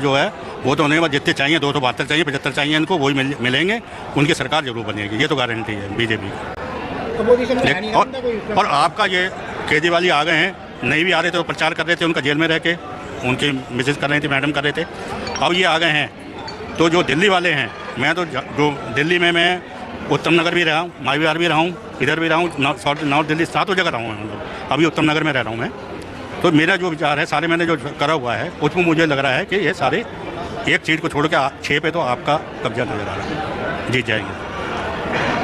जो है वो तो होने के बाद जितने चाहिए 272 चाहिए 75 चाहिए इनको वही मिलेंगे। उनकी सरकार जरूर बनेगी, ये तो गारंटी है बीजेपी की। और आपका ये केजरीवाल ही आ गए हैं, नहीं भी आ रहे थे वो प्रचार कर रहे थे उनका जेल में रह के, उनकी मिसेज कर रही थी, मैडम कर रहे थे। अब ये आ गए हैं तो जो दिल्ली वाले हैं, मैं तो जो दिल्ली में मैं उत्तम नगर भी रहा हूँ, माईविहार भी रहा हूँ, इधर भी रहा हूँ, नॉर्थ दिल्ली 7 जगह रहा हूँ मैं, मतलब अभी उत्तम नगर में रह रहा हूँ मैं। तो मेरा जो विचार है सारे मैंने जो करा हुआ है उसमें मुझे लग रहा है कि ये सारे एक सीट को छोड़ के 6 पे तो आपका कब्जा नजर आ रहा है, जीत जाएंगे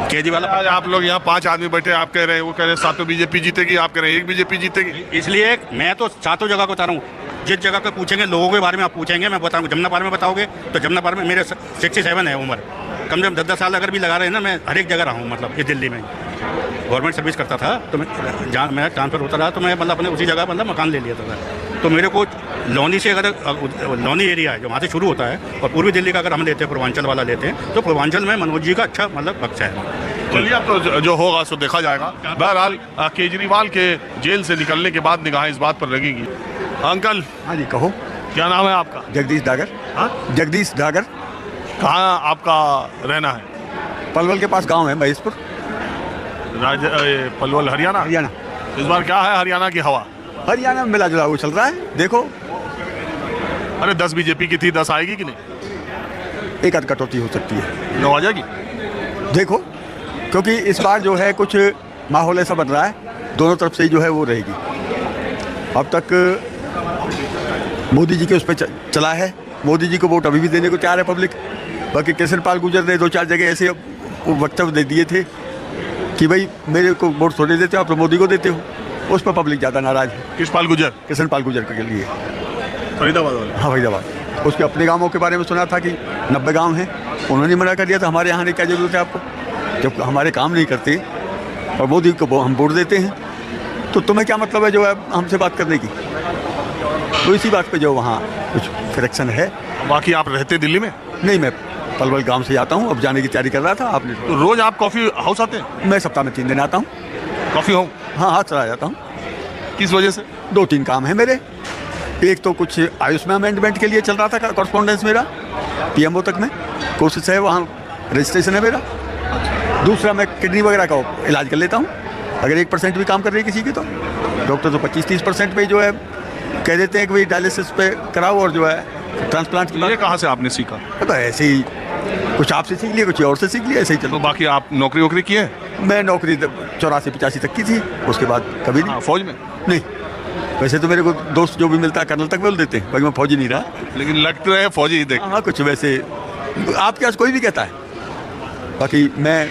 केजरीवाल। आज आप लोग यहाँ 5 आदमी बैठे, आप कह रहे हैं, वो कह रहे हैं 7 बीजेपी जीतेगी, आप कह रहे हैं 1 बीजेपी जीतेगी। इसलिए मैं तो 7 जगह को बता रहा हूँ, जिस जगह को पूछेंगे लोगों के बारे में आप पूछेंगे मैं बताऊँगा। जमुना पार में बताओगे तो जमुना पार में मेरे 67 है उम्र, कम से कम 10 साल अगर भी लगा रहे हैं ना, मैं हर एक जगह रहा हूँ। मतलब ये दिल्ली में गवर्नमेंट सर्विस करता था तो मैं जहाँ मैं ट्रांसफ़र होता रहा तो मैं मतलब अपने उसी जगह मतलब मकान ले लिया था। तो मेरे को लौनी से अगर लौनी एरिया है जो वहाँ से शुरू होता है और पूर्वी दिल्ली का अगर हम लेते हैं, पूर्वांचल वाला लेते हैं, तो पूर्वांचल में मनोज जी का अच्छा मतलब पक्ष है। चलिए अब तो जो होगा सो देखा जाएगा। बहरहाल केजरीवाल के जेल से निकलने के बाद निगाहें इस बात पर लगेगी। अंकल। हाँ जी कहो। क्या नाम है आपका? जगदीश डागर। हाँ, जगदीश डागर। कहाँ आपका रहना है? पलवल के पास गांव है महेशपुर, पलवल हरियाणा। हरियाणा। इस बार क्या है हरियाणा की हवा? हरियाणा में मिला जुला वो चल रहा है, देखो। अरे 10 बीजेपी की थी, 10 आएगी कि नहीं? एक आध कटौती हो सकती है, 9 आ जाएगी देखो, क्योंकि इस बार जो है कुछ माहौल ऐसा बन रहा है, दोनों तरफ से जो है वो रहेगी। अब तक मोदी जी के उस पर चला है, मोदी जी को वोट अभी भी देने को तैयार है पब्लिक। बाकी कृष्ण पाल गुर्जर ने 2-4 जगह ऐसे वक्तव्य दे दिए थे कि भाई मेरे को वोट थोड़े देते हो आप तो मोदी को देते हो, उस पर पब्लिक ज़्यादा नाराज है। कृष्णपाल गुर्जर? कृष्णपाल गुर्जर के लिए फरीदाबाद वाले? हाँ फरीदाबाद। उसके अपने गाँवों के बारे में सुना था कि 90 गाँव हैं, उन्होंने मना कर दिया था हमारे यहाँ आने की क्या ज़रूरत है आपको, जब हमारे काम नहीं करते और मोदी को हम वोट देते हैं तो तुम्हें क्या मतलब है जो है हमसे बात करने की। तो इसी बात पे जो वहाँ कुछ फ्रिक्शन है। बाकी आप रहते दिल्ली में? नहीं, मैं पलवल गांव से आता हूँ, अब जाने की तैयारी कर रहा था। आपने तो रोज़ आप कॉफ़ी हाउस आते हैं? मैं सप्ताह में 3 दिन आता हूँ। Coffee house? हाँ, चला जाता हूँ। किस वजह से? 2-3 काम है मेरे। एक तो कुछ आयुष्मान अमेंडमेंट के लिए चल रहा था कॉरस्पॉन्डेंस मेरा, पीएमओ तक में कोशिश है, वहाँ रजिस्ट्रेशन है मेरा। दूसरा मैं किडनी वगैरह का इलाज कर लेता हूँ, अगर 1% भी काम कर रही है किसी की तो डॉक्टर तो 25-30% पे जो है कह देते हैं कि भाई डायलिसिस पे कराओ और जो है ट्रांसप्लांट की। ये कहाँ से आपने सीखा? तो ऐसे ही कुछ आपसे सीख लिया, कुछ और से सीख लिया, ऐसे ही चलो। तो बाकी आप नौकरी वोकरी की है? मैं नौकरी 84-85 तक की थी, उसके बाद कभी नहीं। फौज में? नहीं, वैसे तो मेरे को दोस्त जो भी मिलता है कर्नल तक बोल देते हैं, बाकी मैं फौजी नहीं रहा। लेकिन लगते रहे फौजी ही देख। हाँ, कुछ वैसे आपके पास कोई भी कहता है, बाकी मैं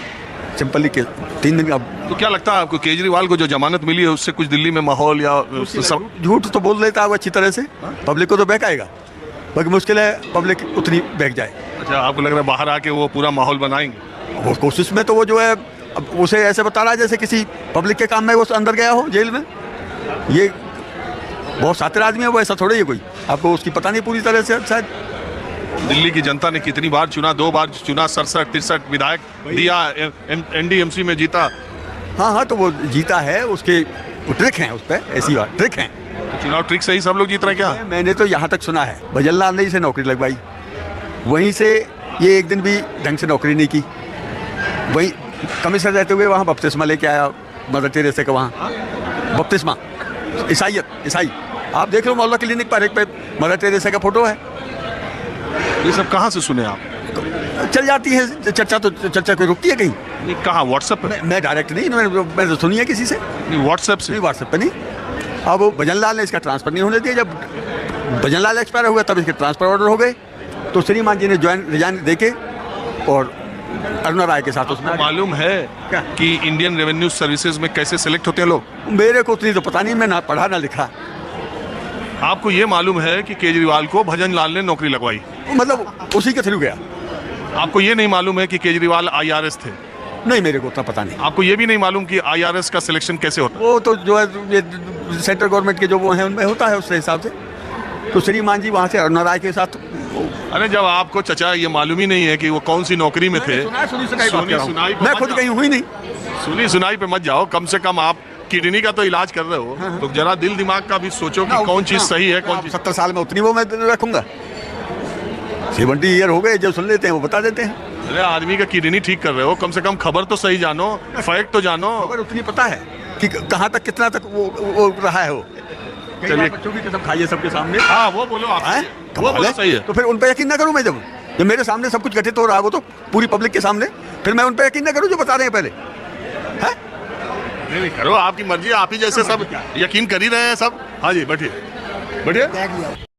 सिंपली के 3 दिन। अब तो क्या लगता है आपको केजरीवाल को जो जमानत मिली है उससे कुछ दिल्ली में माहौल या सब? झूठ तो बोल लेता है वो अच्छी तरह से, पब्लिक को तो बहकाएगा, बाकी मुश्किल है पब्लिक उतनी बहक जाए। अच्छा, आपको लग रहा है बाहर आके वो पूरा माहौल बनाएंगे? वो कोशिश में तो वो जो है अब उसे ऐसे बता रहा है जैसे किसी पब्लिक के काम में वो अंदर गया हो जेल में। ये बहुत सातिर आदमी है वो, ऐसा थोड़ा ही कोई आपको उसकी पता नहीं पूरी तरह से। शायद दिल्ली की जनता ने कितनी बार चुना, 2 बार चुना, 67-63 विधायक दिया, एनडीएमसी में जीता। हाँ, तो वो जीता है, उसके ट्रिक हैं उस पर, ऐसी बात ट्रिक हैं। चुनाव ट्रिक से ही सब लोग जीत रहे हैं क्या? मैंने तो यहाँ तक सुना है भजनलाल ने इसे नौकरी लगवाई, वहीं से ये एक दिन भी ढंग से नौकरी नहीं की, वहीं कमिश्नर रहते हुए वहाँ बपतिस्मा लेके आया मदर टेरेसा का, वहाँ बपतिस्मा ईसाई आप देख लो मोहल्ला क्लिनिक पर एक पे मदर टेरेसा का फोटो है। ये सब कहाँ से सुने आप? चल जाती है चर्चा, तो चर्चा कोई रुकती है कहीं? नहीं, कहाँ? व्हाट्सएप पे? मैं डायरेक्ट नहीं, मैंने तो सुनी है किसी से। नहीं, व्हाट्सएप से? नहीं, व्हाट्सएप पे नहीं। अब भजनलाल ने इसका ट्रांसफ़र नहीं होने दिया, जब भजनलाल एक्सपायर हुआ तब इसके ट्रांसफ़र ऑर्डर हो गए, तो श्रीमान जी ने रिजाइन देके और अरुणा राय के साथ उसमें। मालूम है क्या कि इंडियन रेवेन्यू सर्विसेज में कैसे सिलेक्ट होते हैं लोग? मेरे को उतनी तो पता नहीं, मैं ना पढ़ा ना लिखा। आपको ये मालूम है कि केजरीवाल को भजनलाल ने नौकरी लगवाई? मतलब उसी के थ्रू गया। आपको ये नहीं मालूम है कि केजरीवाल IRS थे? नहीं, मेरे को उतना पता नहीं। आपको ये भी नहीं मालूम कि IRS का सिलेक्शन कैसे होता है? वो तो जो है ये सेंट्रल गवर्नमेंट के जो वो हैं उनमें होता है उस हिसाब से। तो श्रीमान जी वहाँ से अरुणा राय के साथ। अरे जब आपको चचा ये मालूम ही नहीं है कि वो कौन सी नौकरी में थे। सुनाई मैं खुद कहीं हुई नहीं। सुनी सुनाई पे मत जाओ, कम से कम आप किडनी का तो इलाज कर रहे हो। हाँ। तो जरा दिल दिमाग का भी सोचो कि कौन चीज सही है, कौन चीज। 70 साल में उतनी वो मैं रखूंगा, 70 ईयर हो गए, जो सुन लेते हैं वो बता देते हैं। अरे आदमी का किडनी ठीक कर रहे हो, कम से कम खबर तो सही जानो, फैक्ट तो जानो। खबर उतनी पता है कि कहाँ तक कितना तक वो रहा है। वो चलिए, बच्चों की कसम खाइए सबके सामने। हाँ वो बोलो आप, हैं? वो बोलो सही है। तो फिर उन पर यकीन ना करूं मैं, जब मेरे सामने सब कुछ घटित हो रहा है वो तो पूरी पब्लिक के सामने, फिर मैं उन पर यकीन ना करूं जो बता रहे हैं पहले। हैं? नहीं करो, आपकी मर्जी, आप ही जैसे सब यकीन कर ही रहे हैं सब। हाँ जी बैठिए बैठिए।